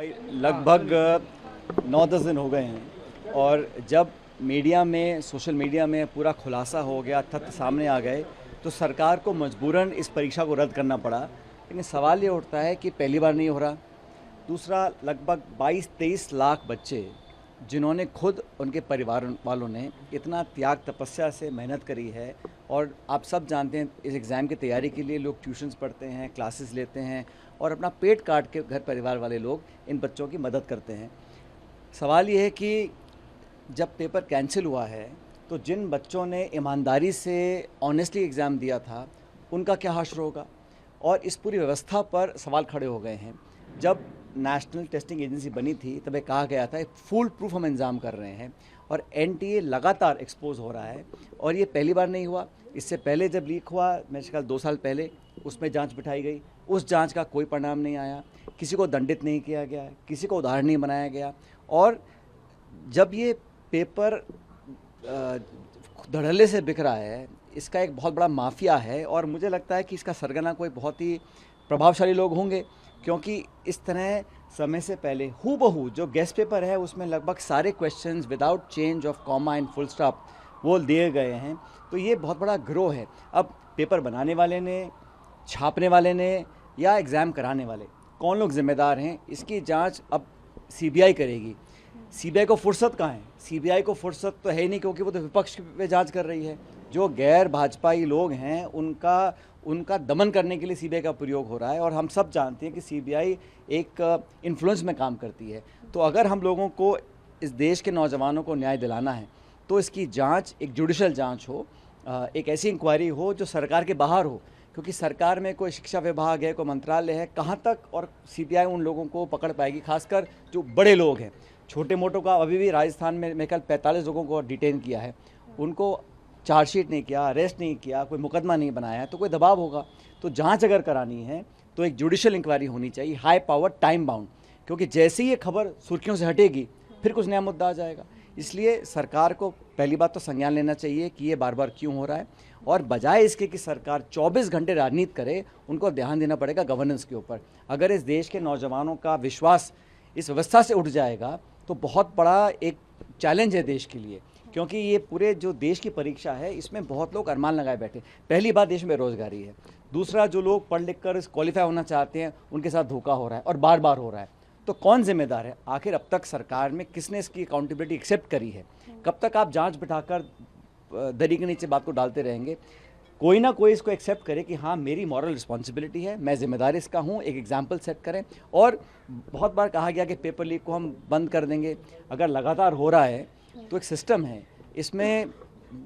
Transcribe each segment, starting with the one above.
लगभग 9-10 दिन हो गए हैं और जब मीडिया में, सोशल मीडिया में पूरा खुलासा हो गया, तथ्य सामने आ गए, तो सरकार को मजबूरन इस परीक्षा को रद्द करना पड़ा। लेकिन सवाल ये उठता है कि पहली बार नहीं हो रहा। दूसरा, लगभग 22-23 लाख बच्चे जिन्होंने खुद, उनके परिवार वालों ने इतना त्याग तपस्या से मेहनत करी है, और आप सब जानते हैं इस एग्ज़ाम की तैयारी के लिए लोग ट्यूशन्स पढ़ते हैं, क्लासेस लेते हैं और अपना पेट काट के घर परिवार वाले लोग इन बच्चों की मदद करते हैं। सवाल ये है कि जब पेपर कैंसिल हुआ है तो जिन बच्चों ने ईमानदारी से ऑनेस्टली एग्ज़ाम दिया था उनका क्या हश्र होगा, और इस पूरी व्यवस्था पर सवाल खड़े हो गए हैं। जब नेशनल टेस्टिंग एजेंसी बनी थी तब ये कहा गया था फुल प्रूफ हम इंतज़ाम कर रहे हैं, और एनटीए लगातार एक्सपोज हो रहा है। और ये पहली बार नहीं हुआ, इससे पहले जब लीक हुआ, मेरे ख्याल 2 साल पहले, उसमें जांच बिठाई गई, उस जांच का कोई परिणाम नहीं आया, किसी को दंडित नहीं किया गया, किसी को उदाहरण नहीं बनाया गया। और जब ये पेपर धड़ल्ले से बिक रहा है, इसका एक बहुत बड़ा माफिया है, और मुझे लगता है कि इसका सरगना कोई बहुत ही प्रभावशाली लोग होंगे, क्योंकि इस तरह समय से पहले हूबहू जो गेस्ट पेपर है उसमें लगभग सारे questions without change of comma and full stop वो दिए गए हैं। तो ये बहुत बड़ा गिरोह है। अब पेपर बनाने वाले ने, छापने वाले ने, या एग्ज़ाम कराने वाले, कौन लोग जिम्मेदार हैं, इसकी जांच अब सीबीआई करेगी। सीबीआई को फुर्सत कहाँ है? सीबीआई को फुर्सत तो है ही नहीं, क्योंकि वो तो विपक्ष पे जांच कर रही है। जो गैर भाजपाई लोग हैं उनका दमन करने के लिए सीबीआई का प्रयोग हो रहा है, और हम सब जानते हैं कि सीबीआई एक इन्फ्लुएंस में काम करती है। तो अगर हम लोगों को, इस देश के नौजवानों को न्याय दिलाना है तो इसकी जांच एक जुडिशल जांच हो, एक ऐसी इंक्वायरी हो जो सरकार के बाहर हो, क्योंकि सरकार में कोई शिक्षा विभाग है, कोई मंत्रालय है, कहाँ तक और सीबीआई उन लोगों को पकड़ पाएगी, खासकर जो बड़े लोग हैं। छोटे मोटों का अभी भी राजस्थान में मेरे ख्याल 45 लोगों को डिटेन किया है, उनको चार्जशीट नहीं किया, अरेस्ट नहीं किया, कोई मुकदमा नहीं बनाया, तो कोई दबाव होगा। तो जांच अगर करानी है तो एक जुडिशियल इंक्वायरी होनी चाहिए, हाई पावर, टाइम बाउंड, क्योंकि जैसे ही ये खबर सुर्खियों से हटेगी फिर कुछ नया मुद्दा आ जाएगा। इसलिए सरकार को पहली बात तो संज्ञान लेना चाहिए कि ये बार बार क्यों हो रहा है, और बजाय इसके कि सरकार 24 घंटे राजनीति करे, उनको ध्यान देना पड़ेगा गवर्नेंस के ऊपर। अगर इस देश के नौजवानों का विश्वास इस व्यवस्था से उठ जाएगा तो बहुत बड़ा एक चैलेंज है देश के लिए, क्योंकि ये पूरे जो देश की परीक्षा है इसमें बहुत लोग अरमान लगाए बैठे। पहली बात, देश में बेरोजगारी है। दूसरा, जो लोग पढ़ लिख कर क्वालिफाई होना चाहते हैं उनके साथ धोखा हो रहा है, और बार बार हो रहा है। तो कौन जिम्मेदार है? आखिर अब तक सरकार में किसने इसकी अकाउंटेबिलिटी एक्सेप्ट करी है? कब तक आप जांच बिठाकर दरी के नीचे बात को डालते रहेंगे? कोई ना कोई इसको एक्सेप्ट करे कि हाँ, मेरी मॉरल रिस्पॉन्सिबिलिटी है, मैं जिम्मेदार इसका हूँ, एक एग्जाम्पल सेट करें। और बहुत बार कहा गया कि पेपर लीक को हम बंद कर देंगे। अगर लगातार हो रहा है तो एक सिस्टम है, इसमें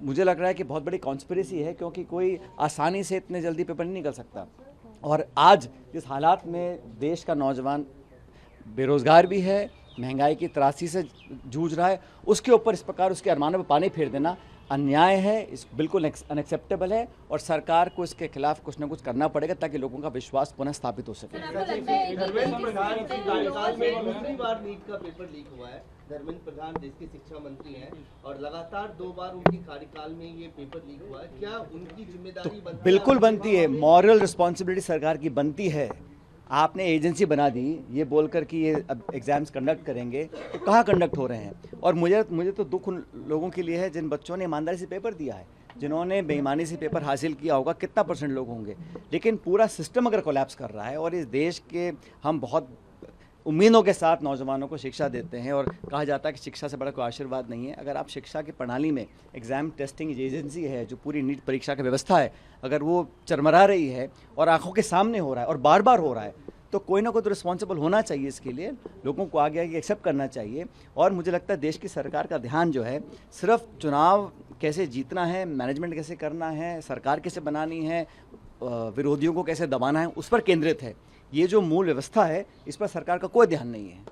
मुझे लग रहा है कि बहुत बड़ी कॉन्स्पिरेसी है, क्योंकि कोई आसानी से इतने जल्दी पेपर नहीं निकल सकता। और आज जिस हालात में देश का नौजवान बेरोज़गार भी है, महंगाई की त्रासी से जूझ रहा है, उसके ऊपर इस प्रकार उसके अरमानों पर पानी फेर देना अन्याय है, इस बिल्कुल अनएक्सेप्टेबल है, और सरकार को इसके खिलाफ कुछ ना कुछ करना पड़ेगा ताकि लोगों का विश्वास पुनः स्थापित हो सके। दूसरी बार नीट का पेपर लीक हुआ है। धर्मेंद्र प्रधान देश के शिक्षा मंत्री हैं और लगातार 2 बार उनके कार्यकाल में ये पेपर लीक हुआ है। क्या उनकी जिम्मेदारी बनती है? बिल्कुल बनती है, मॉरल रिस्पॉन्सिबिलिटी सरकार की बनती है। आपने एजेंसी बना दी ये बोलकर कि ये अब एग्ज़ाम्स कंडक्ट करेंगे, तो कहाँ कंडक्ट हो रहे हैं? और मुझे तो दुख उन लोगों के लिए है जिन बच्चों ने ईमानदारी से पेपर दिया है, जिन्होंने बेईमानी से पेपर हासिल किया होगा, कितना % लोग होंगे। लेकिन पूरा सिस्टम अगर कोलैप्स कर रहा है, और इस देश के हम बहुत उम्मीदों के साथ नौजवानों को शिक्षा देते हैं, और कहा जाता है कि शिक्षा से बड़ा कोई आशीर्वाद नहीं है। अगर आप शिक्षा की प्रणाली में एग्ज़ाम टेस्टिंग एजेंसी है, जो पूरी नीट परीक्षा की व्यवस्था है, अगर वो चरमरा रही है और आंखों के सामने हो रहा है और बार बार हो रहा है, तो कोई ना कोई तो रिस्पॉन्सिबल होना चाहिए इसके लिए। लोगों को आगे आगे एक्सेप्ट करना चाहिए। और मुझे लगता है देश की सरकार का ध्यान जो है सिर्फ चुनाव कैसे जीतना है, मैनेजमेंट कैसे करना है, सरकार कैसे बनानी है, विरोधियों को कैसे दबाना है, उस पर केंद्रित है। ये जो मूल व्यवस्था है, इस पर सरकार का कोई ध्यान नहीं है।